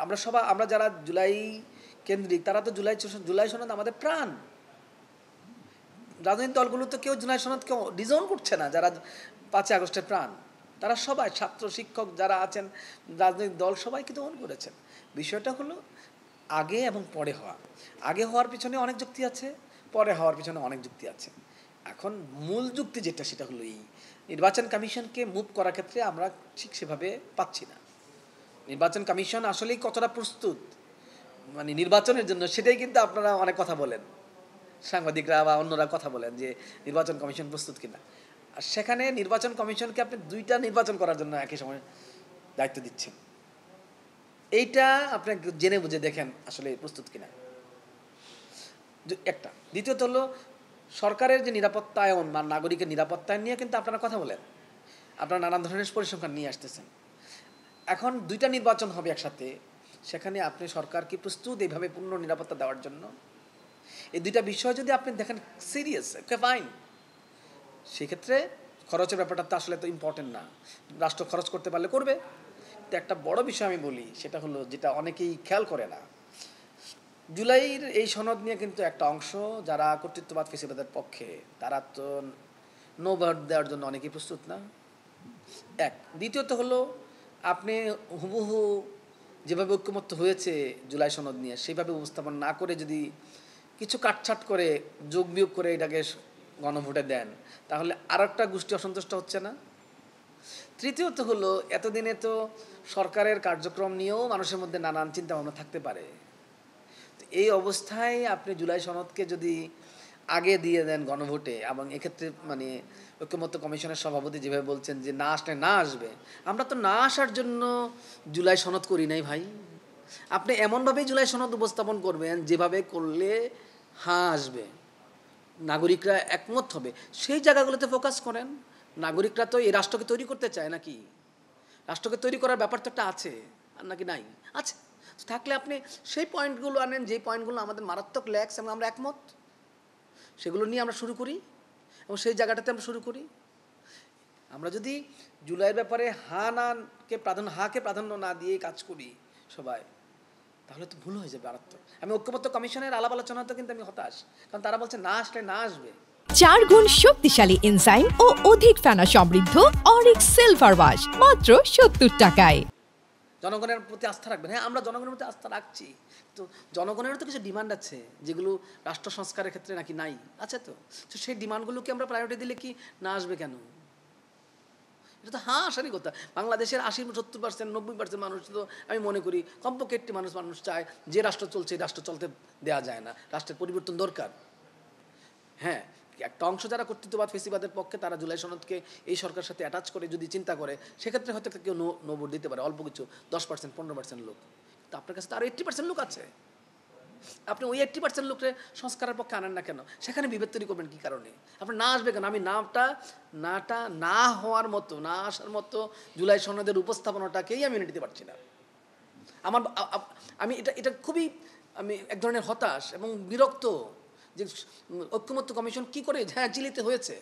আমরা যারা জুলাই কেন্দ্রিক তারা তো জুলাই সনদ আমাদের প্রাণ। রাজনৈতিক দলগুলো তো কেউ জুলাই সনদকে ডিজাউন করছে না, যারা 5 আগস্টের প্রাণ তারা সবাই ছাত্র শিক্ষক যারা আছেন রাজনৈতিক দল সবাই কিন্তু গ্রহণ করেছেন। বিষয়টা হলো আগে এবং পরে হওয়া। আগে হওয়ার পিছনে অনেক যুক্তি আছে, পরে হওয়ার পিছনে অনেক যুক্তি আছে। এখন মূল যুক্তি যেটা সেটা হলো এই নির্বাচন কমিশনকে মুভ করার ক্ষেত্রে আমরা ঠিক সেভাবে পাচ্ছি না। নির্বাচন কমিশন আসলেই কতটা প্রস্তুত মানে নির্বাচনের জন্য সেটাই কিন্তু আপনারা অনেক কথা বলেন, সাংবাদিকরা বা অন্যরা কথা বলেন যে নির্বাচন কমিশন প্রস্তুত কিনা। আর সেখানে নির্বাচন কমিশনকে আপনি 2টা নির্বাচন করার জন্য একই সময় দায়িত্ব দিচ্ছেন। এইটা আপনি জেনে বুঝে দেখেন আসলে প্রস্তুত কিনা একটা। দ্বিতীয়ত হলো সরকারের যে নিরাপত্তায়ন বা নাগরিকের নিরাপত্তায়ন নিয়ে কিন্তু আপনারা কথা বলেন, আপনারা নানান ধরনের পরিসংখ্যান নিয়ে আসতেছেন। এখন 2টা নির্বাচন হবে একসাথে, সেখানে আপনি সরকার কি প্রস্তুত এইভাবে পূর্ণ নিরাপত্তা দেওয়ার জন্য? এই 2টা বিষয় যদি আপনি দেখেন সিরিয়াস, ওকে ফাইন, সেক্ষেত্রে খরচের ব্যাপারটা তো আসলে তো ইম্পর্টেন্ট না, রাষ্ট্র খরচ করতে পারলে করবে। তো একটা বড় বিষয় আমি বলি, সেটা হলো যেটা অনেকেই খেয়াল করে না, জুলাইয়ের এই সনদ নিয়ে কিন্তু একটা অংশ যারা কর্তৃত্ববাদ ফেসিবাদের পক্ষে তারা তো নো ভোট দেওয়ার জন্য অনেকেই প্রস্তুত না, এক। দ্বিতীয়ত হলো আপনি হুবহু যেভাবে ঐক্যমত্য হয়েছে জুলাই সনদ নিয়ে সেইভাবে উপস্থাপন না করে যদি কিছু কাটছাট করে যোগ বিয়োগ করে এটাকে গণভোটে দেন, তাহলে আর একটা গোষ্ঠী অসন্তুষ্ট হচ্ছে না? তৃতীয়ত হলো এতদিনে তো সরকারের কার্যক্রম নিয়েও মানুষের মধ্যে নানান চিন্তা ভাবনা থাকতে পারে। এই অবস্থায় আপনি জুলাই সনদকে যদি আগে দিয়ে দেন গণভোটে, এবং এক্ষেত্রে মানে ঐক্যমত্য কমিশনের সভাপতি যেভাবে বলছেন যে না আসলে না আসবে, আমরা তো না আসার জন্য জুলাই সনদ করি নাই ভাই। আপনি এমনভাবেই জুলাই সনদ উপস্থাপন করবেন যেভাবে করলে হ্যাঁ আসবে, নাগরিকরা একমত হবে, সেই জায়গাগুলোতে ফোকাস করেন। নাগরিকরা তো এই রাষ্ট্রকে তৈরি করতে চায় নাকি? রাষ্ট্রকে তৈরি করার ব্যাপার তো একটা আছে, আর নাকি নাই? আছে। থাকলে আপনি সেই পয়েন্টগুলো আনেন যে পয়েন্টগুলো আমাদের মারাত্মক ল্যাক্স এবং আমরা একমত, সেগুলো নিয়ে আমরা শুরু করি এবং সেই জায়গাটাতে আমরা শুরু করি। আমরা যদি জুলাইয়ের ব্যাপারে হাকে প্রাধান্য না দিয়ে কাজ করি সবাই, তাহলে তো ভুল হয়ে যাবে মারাত্মক। আমি ঐক্যমত্য কমিশনের আলাপ আলোচনাতে কিন্তু আমি হতাশ, কারণ তারা বলছে না আসলে না আসবে। 4 গুণ শক্তিশালী এনজাইম ও অধিক ফেনা সমৃদ্ধ অরিক্স সিলভার ওয়াশ মাত্র 70 টাকায়। জনগণের প্রতি আস্থা রাখবেন। হ্যাঁ, আমরা জনগণের প্রতি আস্থা রাখছি, তো জনগণেরও তো কিছু ডিমান্ড আছে যেগুলো রাষ্ট্র সংস্কারের ক্ষেত্রে নাকি নাই, আছে তো। তো সেই ডিমান্ডগুলোকে আমরা প্রায়োরিটি দিলে কি না আসবে কেন? এটা তো হ্যাঁ আসারই কথা। বাংলাদেশের 80-70% 90% মানুষ তো আমি মনে করি কমপক্ষে একটি মানুষ চায় যে রাষ্ট্র চলছে রাষ্ট্র চলতে দেওয়া যায় না, রাষ্ট্রের পরিবর্তন দরকার। হ্যাঁ, একটা অংশ যারা কর্তৃত্ববাদ ফেসিবাদের পক্ষে তারা জুলাই সনদকে এই সরকারের সাথে অ্যাটাচ করে যদি চিন্তা করে, সেক্ষেত্রে হয়তো কেউ নো ভোট দিতে পারে, অল্প কিছু 10% 15% লোক। তো আপনার কাছে তো আরও 80% লোক আছে, আপনি ওই 80% লোককে সংস্কারের পক্ষে আনেন না কেন? সেখানে বিভেদ তৈরি করবেন কী কারণে? আপনি না আসবে কেন? আমি না হওয়ার মতো, না আসার মতো জুলাই সনদের উপস্থাপনাটাকেই আমি মেনে নিতে পারছি না। আমি এটা খুবই আমি এক ধরনের হতাশ এবং বিরক্ত যে ঐক্যমত্য কমিশন কি করে, হ্যাঁ চিলিতে হয়েছে,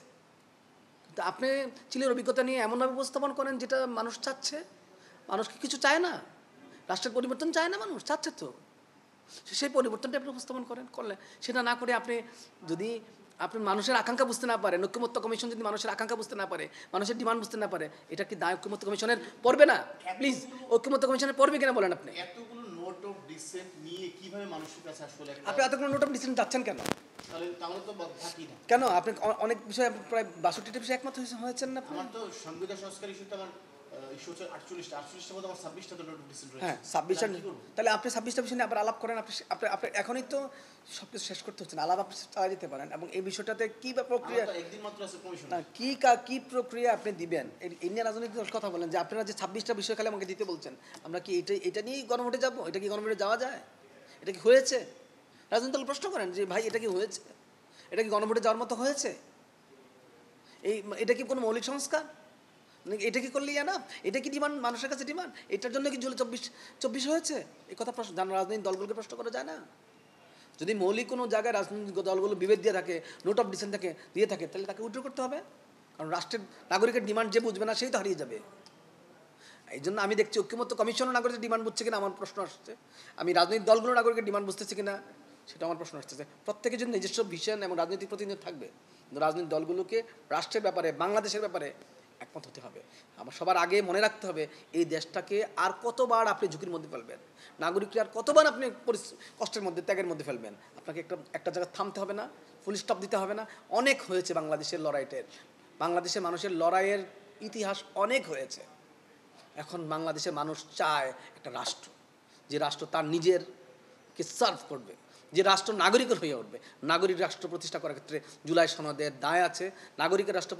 তা আপনি চিলির অভিজ্ঞতা নিয়ে এমনভাবে উপস্থাপন করেন যেটা মানুষ চাচ্ছে। মানুষ কি কিছু চায় না? রাষ্ট্রের পরিবর্তন চায় না, মানুষ চাচ্ছে তো, সেই পরিবর্তনটা আপনি উপস্থাপন করলে সেটা না করে যদি আপনি মানুষের আকাঙ্ক্ষা বুঝতে না পারেন, ঐক্যমত্য কমিশন যদি মানুষের আকাঙ্ক্ষা বুঝতে না পারে, মানুষের ডিমান্ড বুঝতে না পারে, এটা কি দায় ঐক্যমত্য কমিশনের পড়বে না? প্লিজ ঐক্যমত্য কমিশনের পড়বে কিনা বলেন আপনি। এতগুলো নোট অফ ডিসেন্ট নিয়ে কিভাবে মানুষের কাছে আসলে আপনি এতগুলো নোট অফ ডিসেন্ট যাচ্ছেন কেন? তাহলে তো থাকি না কেন? আপনি অনেক বিষয়ে প্রায় 62টা বিষয়ে একমত হয়েছেন না? আমার তো সংবিধান সংস্কার ইস্যুতে আমার ইস্যু হচ্ছে 48টা মধ্যে আমার 26টা নোট অফ ডিসেন্ট রয়েছে। হ্যাঁ 26টা, তাহলে আপনি 26টা বিষয় নিয়ে আবার আলাপ করেন। আপনি এখনই তো সব কিছু শেষ করতে হচ্ছে না, আলাপ আপনি চালা যেতে পারেন। এবং এই বিষয়টাতে কী বা প্রক্রিয়া, একদিন মাত্র আছে কমিশন, না কী প্রক্রিয়া আপনি দিবেন এই নিয়ে রাজনৈতিক কথা বলেন যে আপনারা যে 26টা বিষয় খালি আমাকে দিতে বলছেন, আমরা কি এটা নিয়েই গণভোটে যাবো? এটা কি গণভোটে যাওয়া যায়? এটা কি হয়েছে? রাজনৈতিক দল প্রশ্ন করেন যে ভাই এটা কি হয়েছে? এটা কি গণভোটে যাওয়ার মতো হয়েছে? এটা কি কোনো মৌলিক সংস্কার? এটা কি করলেই না? এটা কি ডিমান্ড মানুষের কাছে ডিমান্ড? এটার জন্য কি জুলাই 24 হয়েছে? এই কথা রাজনৈতিক দলগুলোকে প্রশ্ন করা যায় না? যদি মৌলিক কোনো জায়গায় রাজনৈতিক দলগুলো বিভেদ দিয়ে থাকে, নোট অফ ডিসেন্ট দিয়ে থাকে, তাহলে তাকে উইথড্র করতে হবে, কারণ রাষ্ট্রের নাগরিকের ডিমান্ড যে বুঝবে না সেই তো হারিয়ে যাবে। এই জন্য আমি দেখছি ঐক্যমত্য কমিশনও নাগরিকের ডিমান্ড বুঝছে কিনা আমার প্রশ্ন আসছে, আমি রাজনৈতিক দলগুলো নাগরিকের ডিমান্ড বুঝতেছি কিনা সেটা আমার প্রশ্ন আসতেছে। প্রত্যেকের জন্য নিজস্ব ভিশন এবং রাজনৈতিক প্রতিনিধি থাকবে, কিন্তু রাজনৈতিক দলগুলোকে রাষ্ট্রের ব্যাপারে, বাংলাদেশের ব্যাপারে একমত হতে হবে। আমার সবার আগে মনে রাখতে হবে এই দেশটাকে আর কতবার আপনি ঝুঁকির মধ্যে ফেলবেন, নাগরিকরা আর কতবার আপনি কষ্টের মধ্যে, ত্যাগের মধ্যে ফেলবেন। আপনাকে একটা জায়গায় থামতে হবে না, ফুল স্টপ দিতে হবে না। অনেক হয়েছে বাংলাদেশের লড়াইটের, বাংলাদেশের মানুষের লড়াইয়ের ইতিহাস অনেক হয়েছে। এখন বাংলাদেশের মানুষ চায় একটা রাষ্ট্র, যে রাষ্ট্র তার নিজেরকে সার্ভ করবে, যে রাষ্ট্র নাগরিকের হয়ে উঠবে। নাগরিক রাষ্ট্র প্রতিষ্ঠা করার ক্ষেত্রে জুলাই সনদের দায় আছে, নাগরিকের রাষ্ট্র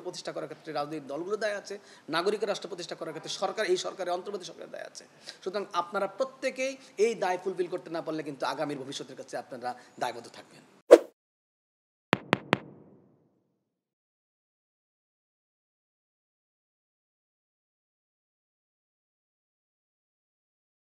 প্রতিষ্ঠা করার ক্ষেত্রে রাজনৈতিক দলগুলো দায় আছে, নাগরিকের রাষ্ট্র প্রতিষ্ঠা করার ক্ষেত্রে সরকার, এই সরকারের অন্তর্বর্তী সরকারের দায় আছে। সুতরাং আপনারা প্রত্যেকেই এই দায় ফুলফিল করতে না পারলে কিন্তু আগামীর ভবিষ্যতের কাছে আপনারা দায়বদ্ধ থাকবেন।